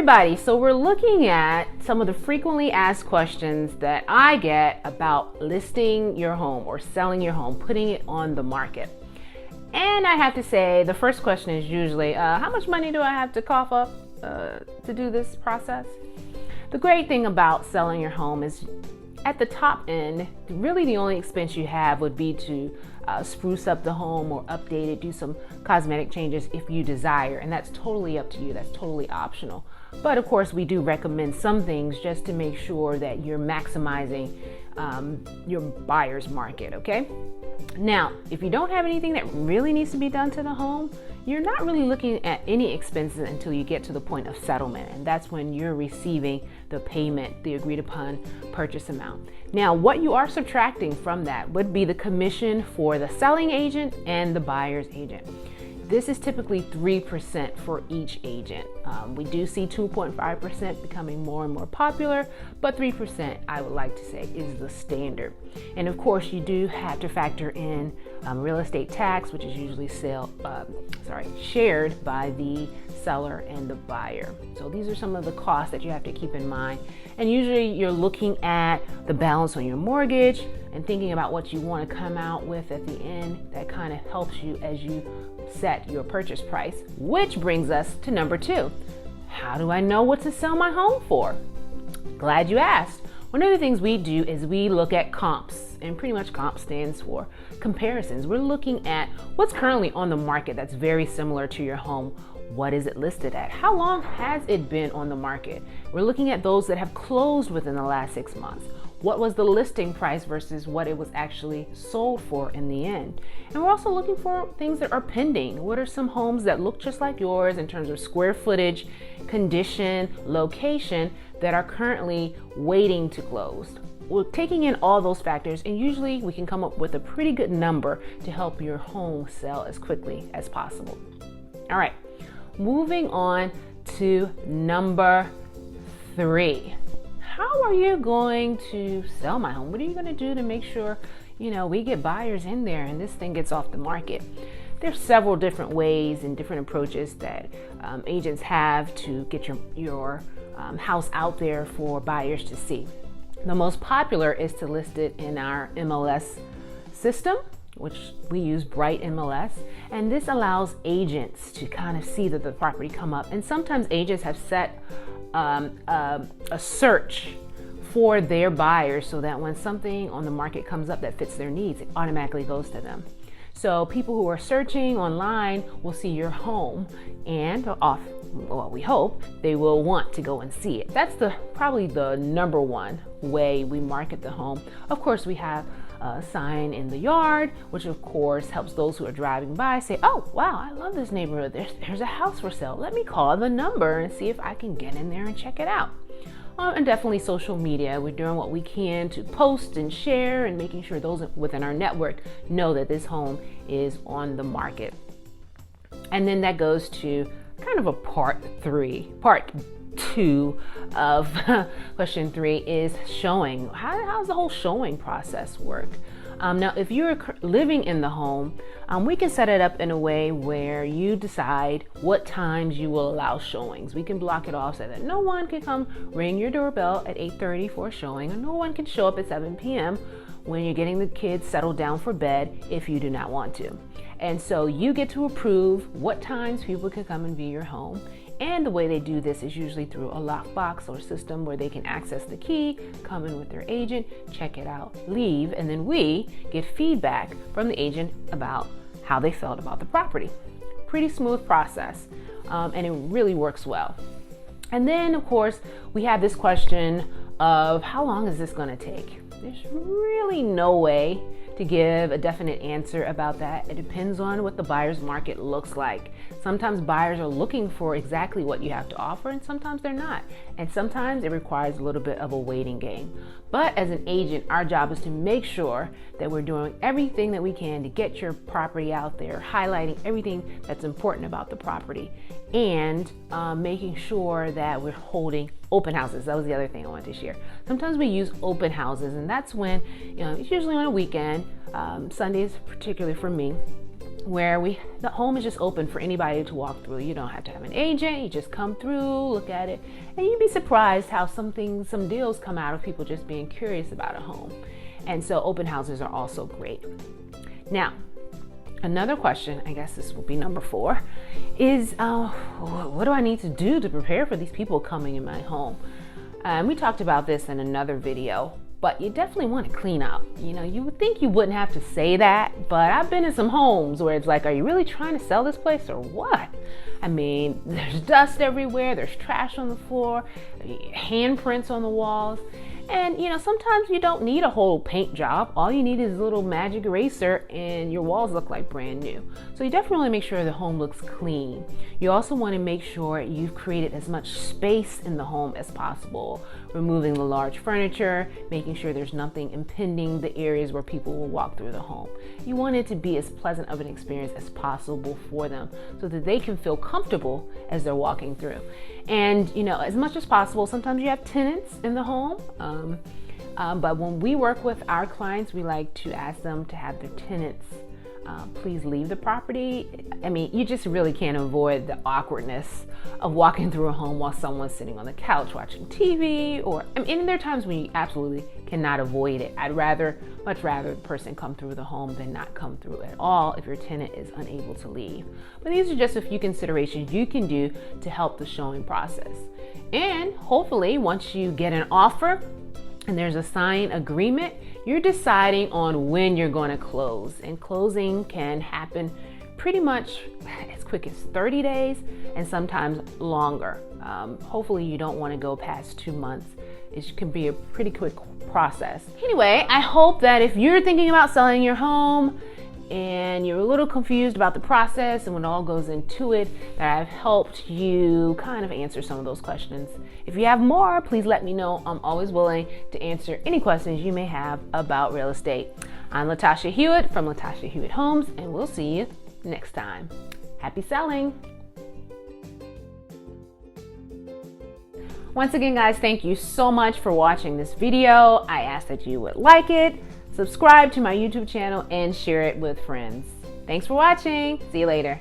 everybody, so we're looking at some of the frequently asked questions that I get about listing your home or selling your home, putting it on the market. And I have to say, the first question is usually, how much money do I have to cough up to do this process? The great thing about selling your home is at the top end, really the only expense you have would be to spruce up the home or update it, do some cosmetic changes if you desire, and that's totally up to you. That's totally optional. But of course, we do recommend some things just to make sure that you're maximizing your buyer's market, okay? Now, if you don't have anything that really needs to be done to the home, you're not really looking at any expenses until you get to the point of settlement, and that's when you're receiving the payment, the agreed upon purchase amount. Now, what you are subtracting from that would be the commission for the selling agent and the buyer's agent. This is typically 3% for each agent. We do see 2.5% becoming more and more popular, but 3% I would like to say is the standard. And of course, you do have to factor in real estate tax, which is usually shared by the seller and the buyer. So these are some of the costs that you have to keep in mind. And usually you're looking at the balance on your mortgage and thinking about what you want to come out with at the end. That kind of helps you as you set your purchase price, which brings us to number 2. How do I know what to sell my home for? Glad you asked. One of the things we do is we look at comps, and pretty much comp stands for comparisons. We're looking at what's currently on the market that's very similar to your home. What is it listed at? How long has it been on the market? We're looking at those that have closed within the last 6 months. What was the listing price versus what it was actually sold for in the end? And we're also looking for things that are pending. What are some homes that look just like yours in terms of square footage, condition, location that are currently waiting to close? We're taking in all those factors, and usually we can come up with a pretty good number to help your home sell as quickly as possible. All right, moving on to number 3. How are you going to sell my home? What are you going to do to make sure, we get buyers in there and this thing gets off the market? There's several different ways and different approaches that agents have to get your house out there for buyers to see. The most popular is to list it in our MLS system, which we use Bright MLS, and this allows agents to kind of see that the property come up. And sometimes agents have set a search for their buyers so that when something on the market comes up that fits their needs, it automatically goes to them. So people who are searching online will see your home, and we hope they will want to go and see it. That's probably the number one way we market the home. Of course, we have a sign in the yard, which of course helps those who are driving by say, oh wow, I love this neighborhood, there's a house for sale, let me call the number and see if I can get in there and check it out. And definitely social media, we're doing what we can to post and share and making sure those within our network know that this home is on the market. And then that goes to kind of a part 2 of question 3 is showing. How's the whole showing process work? Now, if you're living in the home, we can set it up in a way where you decide what times you will allow showings. We can block it off so that no one can come ring your doorbell at 8:30 for a showing, and no one can show up at 7 p.m. when you're getting the kids settled down for bed if you do not want to. And so you get to approve what times people can come and view your home. And the way they do this is usually through a lockbox or system where they can access the key, come in with their agent, check it out, leave, and then we get feedback from the agent about how they felt about the property. Pretty smooth process, and it really works well. And then, of course, we have this question of how long is this going to take? There's really no way to give a definite answer about that. It depends on what the buyer's market looks like. Sometimes buyers are looking for exactly what you have to offer, and sometimes they're not. And sometimes it requires a little bit of a waiting game. But as an agent, our job is to make sure that we're doing everything that we can to get your property out there, highlighting everything that's important about the property, and making sure that we're holding open houses. That was the other thing I wanted to share. Sometimes we use open houses, and that's when, it's usually on a weekend, Sundays particularly for me, where the home is just open for anybody to walk through. You don't have to have an agent. You just come through, look at it, and you'd be surprised how some deals come out of people just being curious about a home. And so open houses are also great. Now, another question, I guess this will be number 4, is what do I need to do to prepare for these people coming in my home? We talked about this in another video, but you definitely want to clean up. You know, you would think you wouldn't have to say that, but I've been in some homes where it's like, are you really trying to sell this place or what? I mean, there's dust everywhere, there's trash on the floor, handprints on the walls. And you know, sometimes you don't need a whole paint job. All you need is a little magic eraser and your walls look like brand new. So you definitely want to make sure the home looks clean. You also want to make sure you've created as much space in the home as possible, removing the large furniture, making sure there's nothing impeding the areas where people will walk through the home. You want it to be as pleasant of an experience as possible for them so that they can feel comfortable as they're walking through. And you know, as much as possible, sometimes you have tenants in the home, but when we work with our clients, we like to ask them to have their tenants please leave the property. I mean, you just really can't avoid the awkwardness of walking through a home while someone's sitting on the couch watching TV, and there are times when you absolutely cannot avoid it. I'd much rather the person come through the home than not come through at all if your tenant is unable to leave. But these are just a few considerations you can do to help the showing process. And hopefully, once you get an offer and there's a signed agreement, you're deciding on when you're going to close. And closing can happen pretty much as quick as 30 days and sometimes longer. Hopefully you don't want to go past 2 months. It can be a pretty quick process. Anyway, I hope that if you're thinking about selling your home and you're a little confused about the process and what all goes into it, that I've helped you kind of answer some of those questions. If you have more, please let me know. I'm always willing to answer any questions you may have about real estate. I'm Latasha Hewitt from Latasha Hewitt Homes, and we'll see you next time. Happy selling! Once again, guys, thank you so much for watching this video. I ask that you would like it, subscribe to my YouTube channel, and share it with friends. Thanks for watching. See you later.